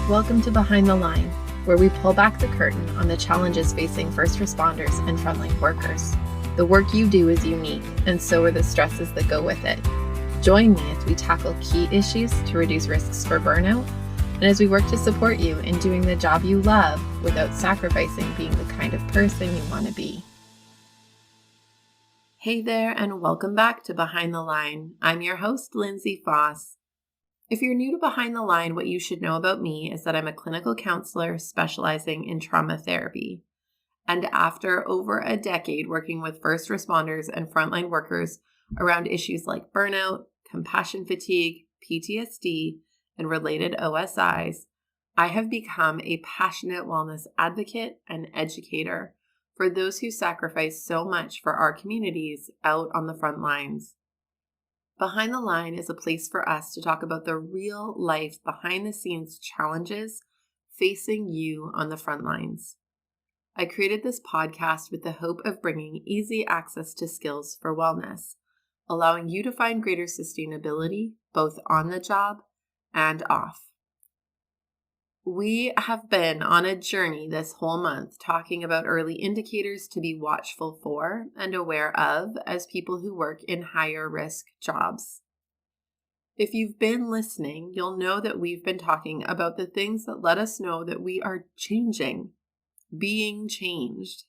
Welcome to Behind the Line, where we pull back the curtain on the challenges facing first responders and frontline workers. The work you do is unique, and so are the stresses that go with it. Join me as we tackle key issues to reduce risks for burnout, and as we work to support you in doing the job you love without sacrificing being the kind of person you want to be. Hey there, and welcome back to Behind the Line. I'm your host, Lindsay Faas. If you're new to Behind the Line, what you should know about me is that I'm a clinical counselor specializing in trauma therapy. And after over a decade working with first responders and frontline workers around issues like burnout, compassion fatigue, PTSD, and related OSIs, I have become a passionate wellness advocate and educator for those who sacrifice so much for our communities out on the front lines. Behind the Line is a place for us to talk about the real life behind the scenes challenges facing you on the front lines. I created this podcast with the hope of bringing easy access to skills for wellness, allowing you to find greater sustainability both on the job and off. We have been on a journey this whole month talking about early indicators to be watchful for and aware of as people who work in higher risk jobs. If you've been listening, you'll know that we've been talking about the things that let us know that we are changing, being changed,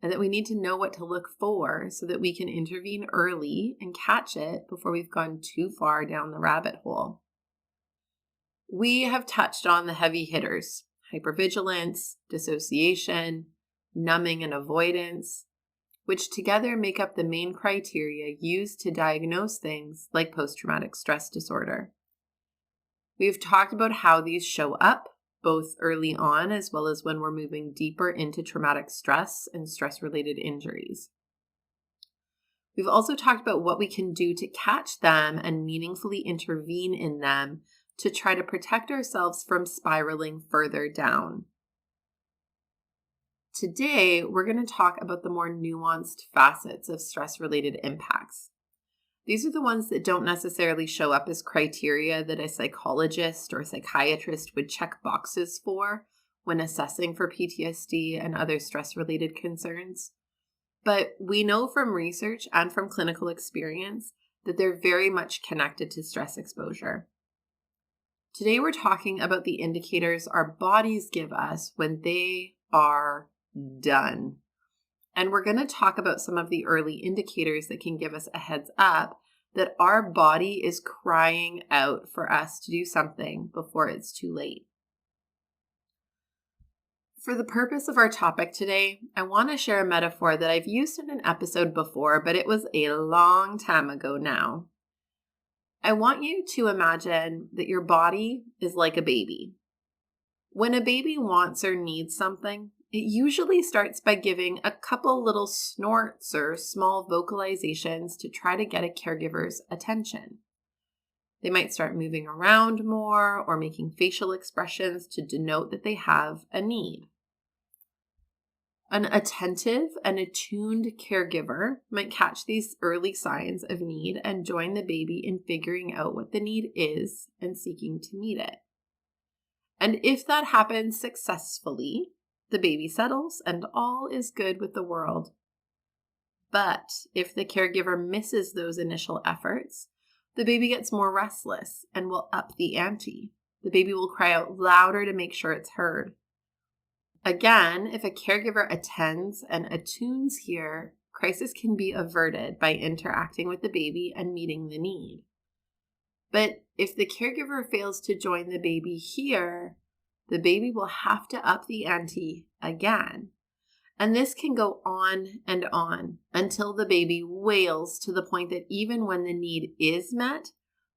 and that we need to know what to look for so that we can intervene early and catch it before we've gone too far down the rabbit hole. We have touched on the heavy hitters, hypervigilance, dissociation, numbing and avoidance, which together make up the main criteria used to diagnose things like posttraumatic stress disorder. We've talked about how these show up, both early on as well as when we're moving deeper into traumatic stress and stress-related injuries. We've also talked about what we can do to catch them and meaningfully intervene in them to try to protect ourselves from spiraling further down. Today, we're going to talk about the more nuanced facets of stress-related impacts. These are the ones that don't necessarily show up as criteria that a psychologist or psychiatrist would check boxes for when assessing for PTSD and other stress-related concerns. But we know from research and from clinical experience that they're very much connected to stress exposure. Today, we're talking about the indicators our bodies give us when they are done. And we're going to talk about some of the early indicators that can give us a heads up that our body is crying out for us to do something before it's too late. For the purpose of our topic today, I want to share a metaphor that I've used in an episode before, but it was a long time ago now. I want you to imagine that your body is like a baby. When a baby wants or needs something, it usually starts by giving a couple little snorts or small vocalizations to try to get a caregiver's attention. They might start moving around more or making facial expressions to denote that they have a need. An attentive and attuned caregiver might catch these early signs of need and join the baby in figuring out what the need is and seeking to meet it. And if that happens successfully, the baby settles and all is good with the world. But if the caregiver misses those initial efforts, the baby gets more restless and will up the ante. The baby will cry out louder to make sure it's heard. Again, if a caregiver attends and attunes here, crisis can be averted by interacting with the baby and meeting the need. But if the caregiver fails to join the baby here, the baby will have to up the ante again. And this can go on and on until the baby wails to the point that even when the need is met,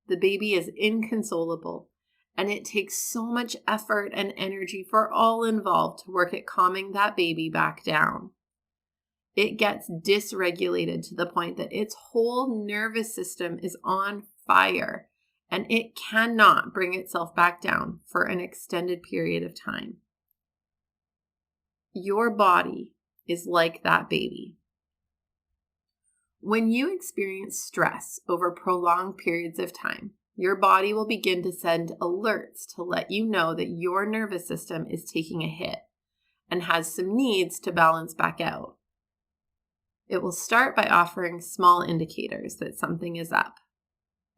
the baby is inconsolable. And it takes so much effort and energy for all involved to work at calming that baby back down. It gets dysregulated to the point that its whole nervous system is on fire, and it cannot bring itself back down for an extended period of time. Your body is like that baby. When you experience stress over prolonged periods of time, your body will begin to send alerts to let you know that your nervous system is taking a hit and has some needs to balance back out. It will start by offering small indicators that something is up.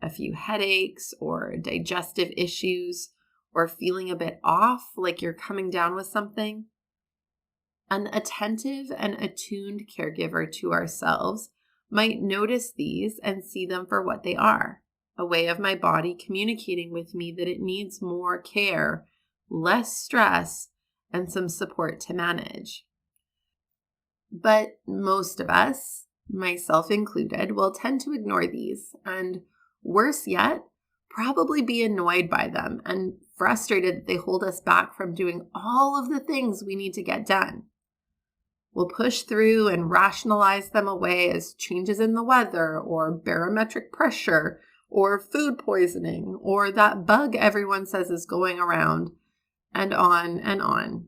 A few headaches or digestive issues or feeling a bit off, like you're coming down with something. An attentive and attuned caregiver to ourselves might notice these and see them for what they are, a way of my body communicating with me that it needs more care, less stress, and some support to manage. But most of us, myself included, will tend to ignore these and, worse yet, probably be annoyed by them and frustrated that they hold us back from doing all of the things we need to get done. We'll push through and rationalize them away as changes in the weather or barometric pressure or food poisoning or that bug everyone says is going around, and on and on.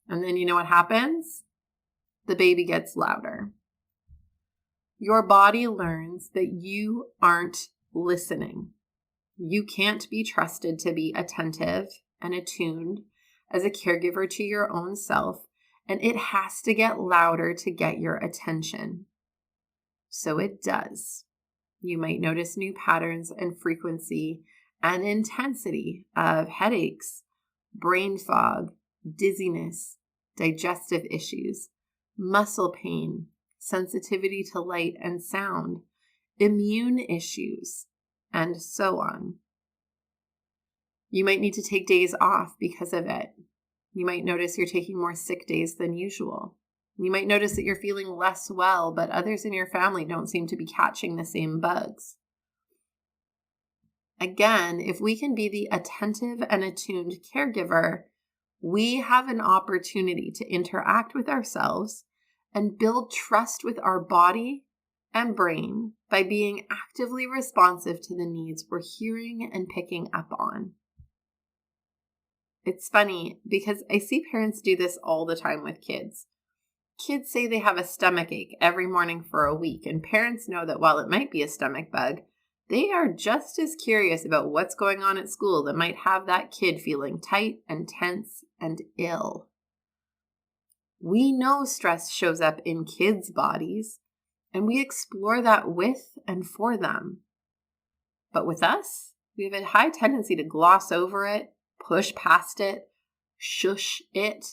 And then you know what happens? The baby gets louder. Your body learns that you aren't listening. You can't be trusted to be attentive and attuned as a caregiver to your own self, and it has to get louder to get your attention. So it does. You might notice new patterns and frequency and intensity of headaches, brain fog, dizziness, digestive issues, muscle pain, sensitivity to light and sound, immune issues, and so on. You might need to take days off because of it. You might notice you're taking more sick days than usual. You might notice that you're feeling less well, but others in your family don't seem to be catching the same bugs. Again, if we can be the attentive and attuned caregiver, we have an opportunity to interact with ourselves and build trust with our body and brain by being actively responsive to the needs we're hearing and picking up on. It's funny because I see parents do this all the time with kids. Kids say they have a stomach ache every morning for a week, and parents know that while it might be a stomach bug, they are just as curious about what's going on at school that might have that kid feeling tight and tense and ill. We know stress shows up in kids' bodies, and we explore that with and for them. But with us, we have a high tendency to gloss over it, push past it, shush it,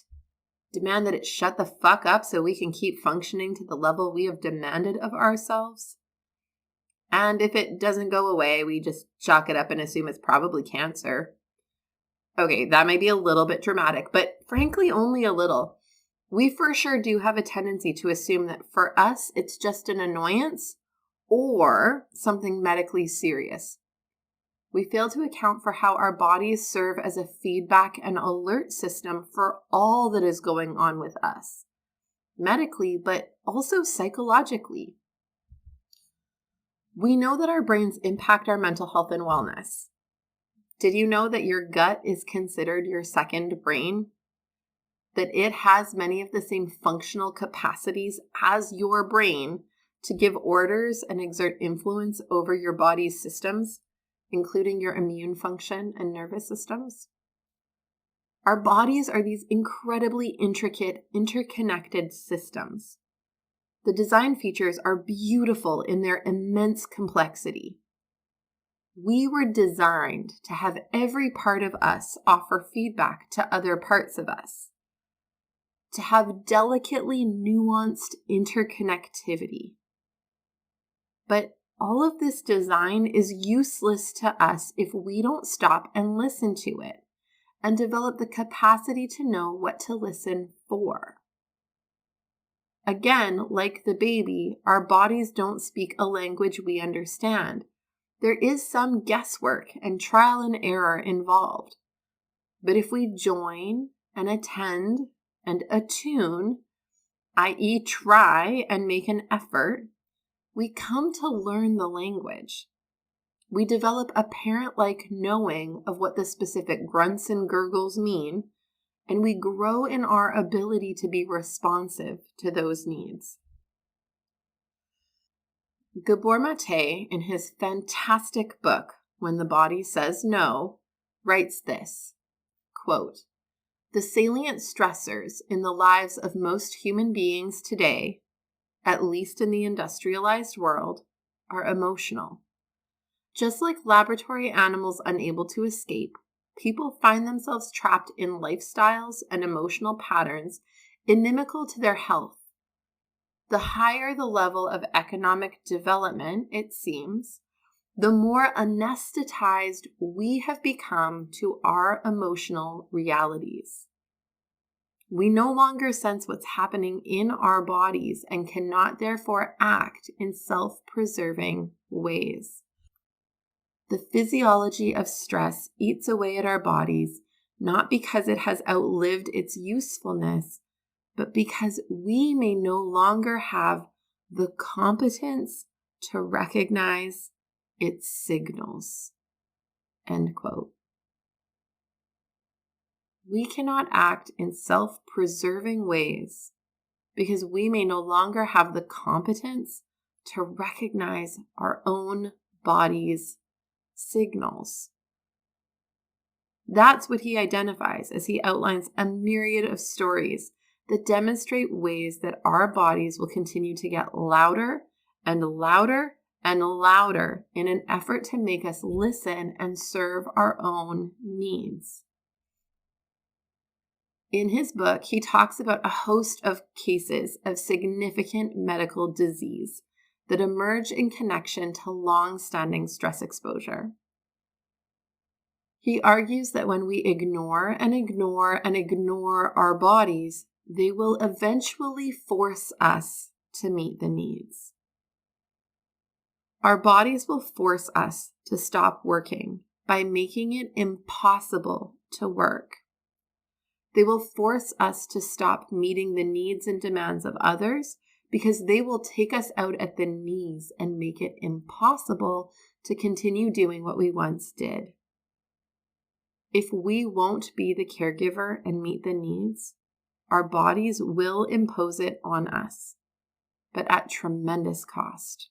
demand that it shut the fuck up so we can keep functioning to the level we have demanded of ourselves. And if it doesn't go away, we just chalk it up and assume it's probably cancer. Okay, that might be a little bit dramatic, but frankly, only a little. We for sure do have a tendency to assume that for us, it's just an annoyance or something medically serious. We fail to account for how our bodies serve as a feedback and alert system for all that is going on with us, medically, but also psychologically. We know that our brains impact our mental health and wellness. Did you know that your gut is considered your second brain? That it has many of the same functional capacities as your brain to give orders and exert influence over your body's systems, including your immune function and nervous systems? Our bodies are these incredibly intricate, interconnected systems. The design features are beautiful in their immense complexity. We were designed to have every part of us offer feedback to other parts of us, to have delicately nuanced interconnectivity. But all of this design is useless to us if we don't stop and listen to it and develop the capacity to know what to listen for. Again, like the baby, our bodies don't speak a language we understand. There is some guesswork and trial and error involved. But if we join and attend and attune, i.e. try and make an effort, we come to learn the language. We develop a parent-like knowing of what the specific grunts and gurgles mean, and we grow in our ability to be responsive to those needs. Gabor Mate, in his fantastic book, when the body says no, writes this, quote, "The salient stressors in the lives of most human beings today, at least in the industrialized world, are emotional. Just like laboratory animals unable to escape, people find themselves trapped in lifestyles and emotional patterns inimical to their health. The higher the level of economic development, it seems, the more anesthetized we have become to our emotional realities. We no longer sense what's happening in our bodies and cannot therefore act in self-preserving ways. The physiology of stress eats away at our bodies, not because it has outlived its usefulness, but because we may no longer have the competence to recognize its signals." End quote. We cannot act in self-preserving ways because we may no longer have the competence to recognize our own body's signals. That's what he identifies as he outlines a myriad of stories that demonstrate ways that our bodies will continue to get louder and louder and louder in an effort to make us listen and serve our own needs. In his book, he talks about a host of cases of significant medical disease that emerge in connection to long-standing stress exposure. He argues that when we ignore and ignore and ignore our bodies, they will eventually force us to meet the needs. Our bodies will force us to stop working by making it impossible to work. They will force us to stop meeting the needs and demands of others because they will take us out at the knees and make it impossible to continue doing what we once did. If we won't be the caregiver and meet the needs, our bodies will impose it on us, but at tremendous cost.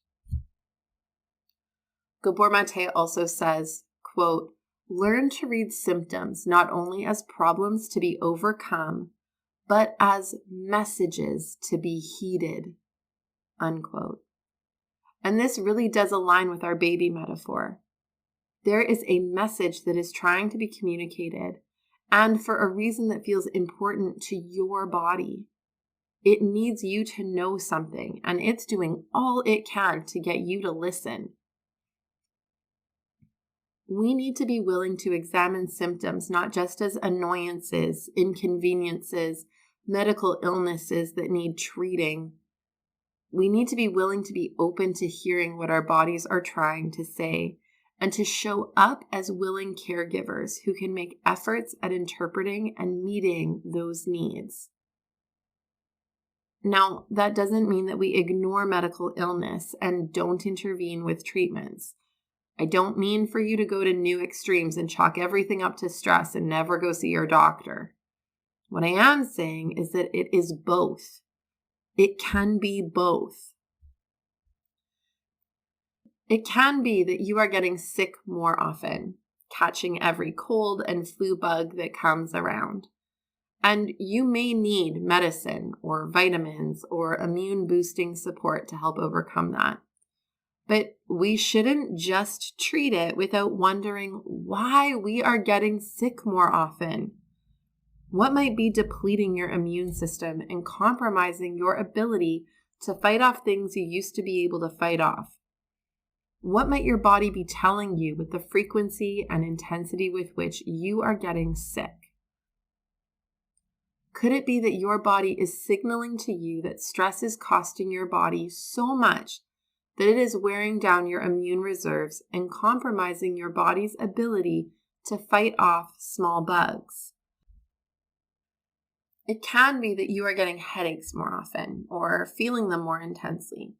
Gabor Mate also says, quote, "Learn to read symptoms not only as problems to be overcome, but as messages to be heeded," unquote. And this really does align with our baby metaphor. There is a message that is trying to be communicated, and for a reason that feels important to your body. It needs you to know something, and it's doing all it can to get you to listen. We need to be willing to examine symptoms not just as annoyances, inconveniences, medical illnesses that need treating. We need to be willing to be open to hearing what our bodies are trying to say and to show up as willing caregivers who can make efforts at interpreting and meeting those needs. Now, that doesn't mean that we ignore medical illness and don't intervene with treatments. I don't mean for you to go to new extremes and chalk everything up to stress and never go see your doctor. What I am saying is that it is both. It can be both. It can be that you are getting sick more often, catching every cold and flu bug that comes around. And you may need medicine or vitamins or immune boosting support to help overcome that. But we shouldn't just treat it without wondering why we are getting sick more often. What might be depleting your immune system and compromising your ability to fight off things you used to be able to fight off? What might your body be telling you with the frequency and intensity with which you are getting sick? Could it be that your body is signaling to you that stress is costing your body so much that it is wearing down your immune reserves and compromising your body's ability to fight off small bugs? It can be that you are getting headaches more often or feeling them more intensely.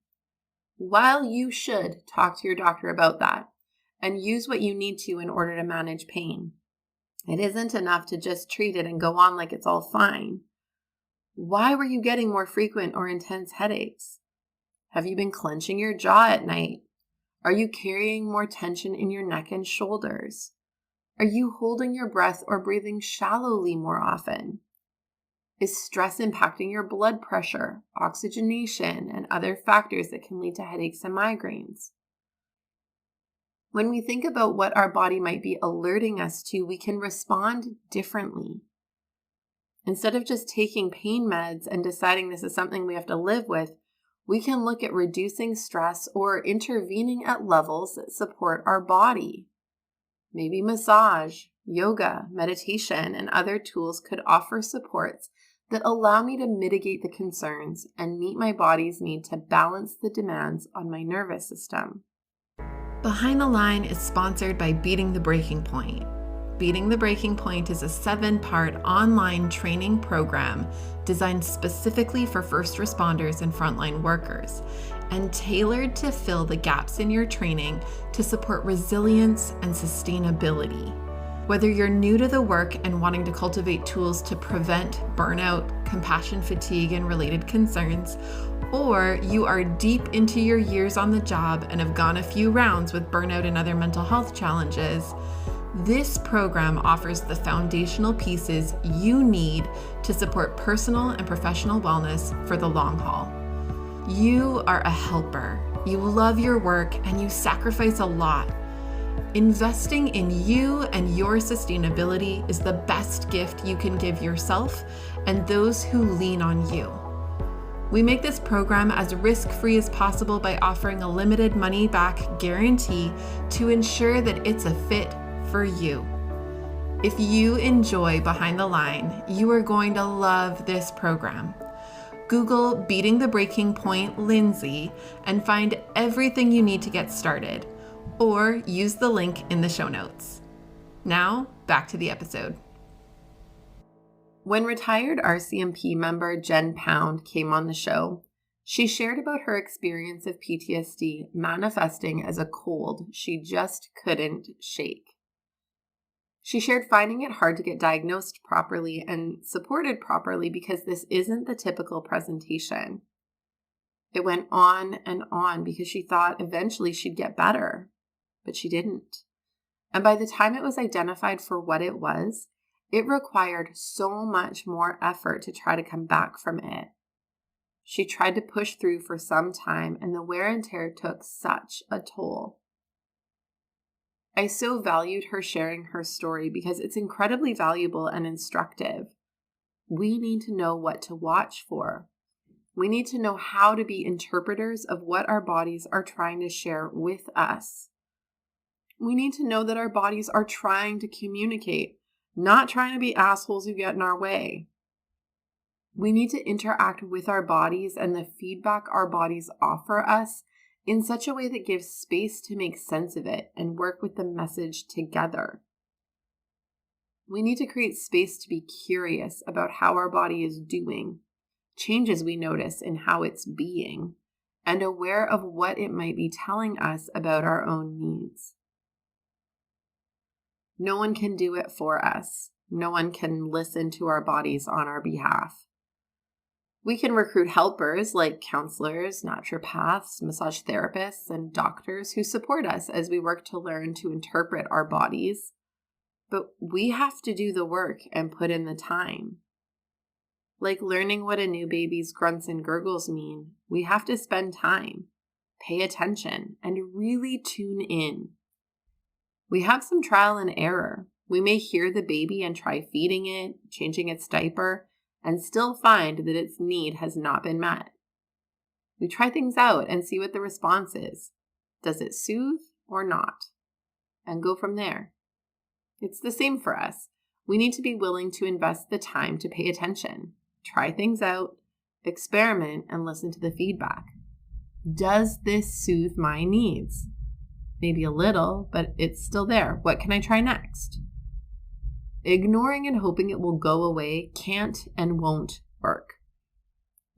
While you should talk to your doctor about that and use what you need to in order to manage pain, it isn't enough to just treat it and go on like it's all fine. Why were you getting more frequent or intense headaches? Have you been clenching your jaw at night? Are you carrying more tension in your neck and shoulders? Are you holding your breath or breathing shallowly more often? Is stress impacting your blood pressure, oxygenation, and other factors that can lead to headaches and migraines? When we think about what our body might be alerting us to, we can respond differently. Instead of just taking pain meds and deciding this is something we have to live with, we can look at reducing stress or intervening at levels that support our body. Maybe massage, yoga, meditation, and other tools could offer supports that allow me to mitigate the concerns and meet my body's need to balance the demands on my nervous system. Behind the Line is sponsored by Beating the Breaking Point. Beating the Breaking Point is a 7-part online training program designed specifically for first responders and frontline workers, and tailored to fill the gaps in your training to support resilience and sustainability. Whether you're new to the work and wanting to cultivate tools to prevent burnout, compassion fatigue, and related concerns, or you are deep into your years on the job and have gone a few rounds with burnout and other mental health challenges, this program offers the foundational pieces you need to support personal and professional wellness for the long haul. You are a helper. You love your work and you sacrifice a lot. Investing in you and your sustainability is the best gift you can give yourself and those who lean on you. We make this program as risk-free as possible by offering a limited money-back guarantee to ensure that it's a fit for you. If you enjoy Behind the Line, you are going to love this program. Google Beating the Breaking Point Lindsay and find everything you need to get started, or use the link in the show notes. Now, back to the episode. When retired RCMP member Jen Pound came on the show, she shared about her experience of PTSD manifesting as a cold she just couldn't shake. She shared finding it hard to get diagnosed properly and supported properly because this isn't the typical presentation. It went on and on because she thought eventually she'd get better, but she didn't. And by the time it was identified for what it was, it required so much more effort to try to come back from it. She tried to push through for some time, and the wear and tear took such a toll. I so valued her sharing her story because it's incredibly valuable and instructive. We need to know what to watch for. We need to know how to be interpreters of what our bodies are trying to share with us. We need to know that our bodies are trying to communicate, not trying to be assholes who get in our way. We need to interact with our bodies and the feedback our bodies offer us in such a way that gives space to make sense of it and work with the message together. We need to create space to be curious about how our body is doing, changes we notice in how it's being, and aware of what it might be telling us about our own needs. No one can do it for us. No one can listen to our bodies on our behalf. We can recruit helpers like counselors, naturopaths, massage therapists, and doctors who support us as we work to learn to interpret our bodies. But we have to do the work and put in the time. Like learning what a new baby's grunts and gurgles mean, we have to spend time, pay attention, and really tune in. We have some trial and error. We may hear the baby and try feeding it, changing its diaper, and still find that its need has not been met. We try things out and see what the response is. Does it soothe or not? And go from there. It's the same for us. We need to be willing to invest the time to pay attention, try things out, experiment, and listen to the feedback. Does this soothe my needs? Maybe a little, but it's still there. What can I try next? Ignoring and hoping it will go away can't and won't work.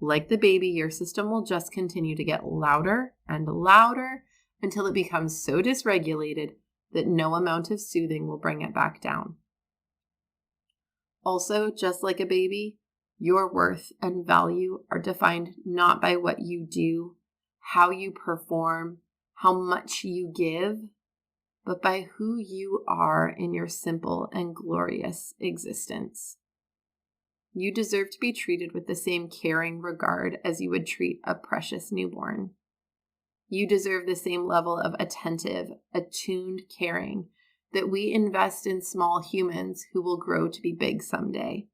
Like the baby, your system will just continue to get louder and louder until it becomes so dysregulated that no amount of soothing will bring it back down. Also, just like a baby, your worth and value are defined not by what you do, how you perform, how much you give, but by who you are in your simple and glorious existence. You deserve to be treated with the same caring regard as you would treat a precious newborn. You deserve the same level of attentive, attuned caring that we invest in small humans who will grow to be big someday.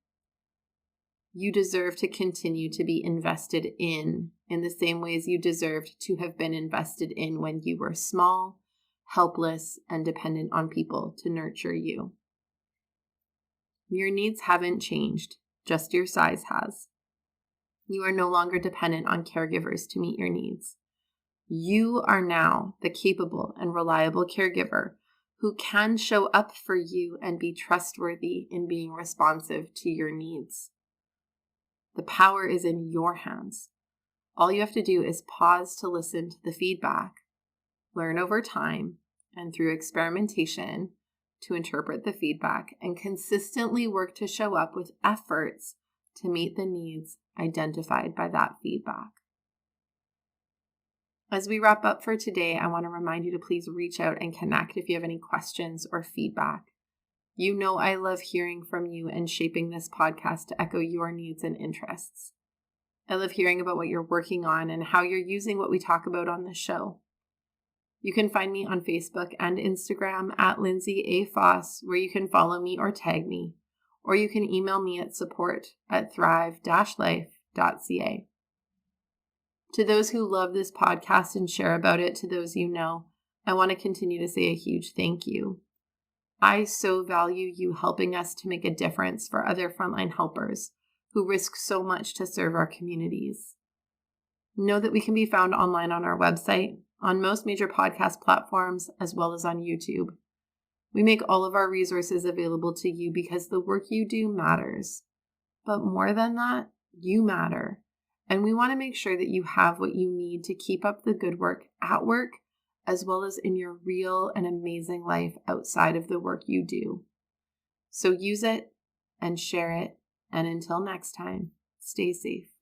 You deserve to continue to be invested in the same ways you deserved to have been invested in when you were small, helpless, and dependent on people to nurture you. Your needs haven't changed, just your size has. You are no longer dependent on caregivers to meet your needs. You are now the capable and reliable caregiver who can show up for you and be trustworthy in being responsive to your needs. The power is in your hands. All you have to do is pause to listen to the feedback, learn over time, and through experimentation to interpret the feedback and consistently work to show up with efforts to meet the needs identified by that feedback. As we wrap up for today, I want to remind you to please reach out and connect if you have any questions or feedback. You know I love hearing from you and shaping this podcast to echo your needs and interests. I love hearing about what you're working on and how you're using what we talk about on this show. You can find me on Facebook and Instagram at Lindsay Faas, where you can follow me or tag me, or you can email me at support@thrive-life.ca. To those who love this podcast and share about it to those you know, I want to continue to say a huge thank you. I so value you helping us to make a difference for other frontline helpers who risk so much to serve our communities. Know that we can be found online on our website, on most major podcast platforms, as well as on YouTube. We make all of our resources available to you because the work you do matters. But more than that, you matter. And we want to make sure that you have what you need to keep up the good work at work, as well as in your real and amazing life outside of the work you do. So use it and share it. And until next time, stay safe.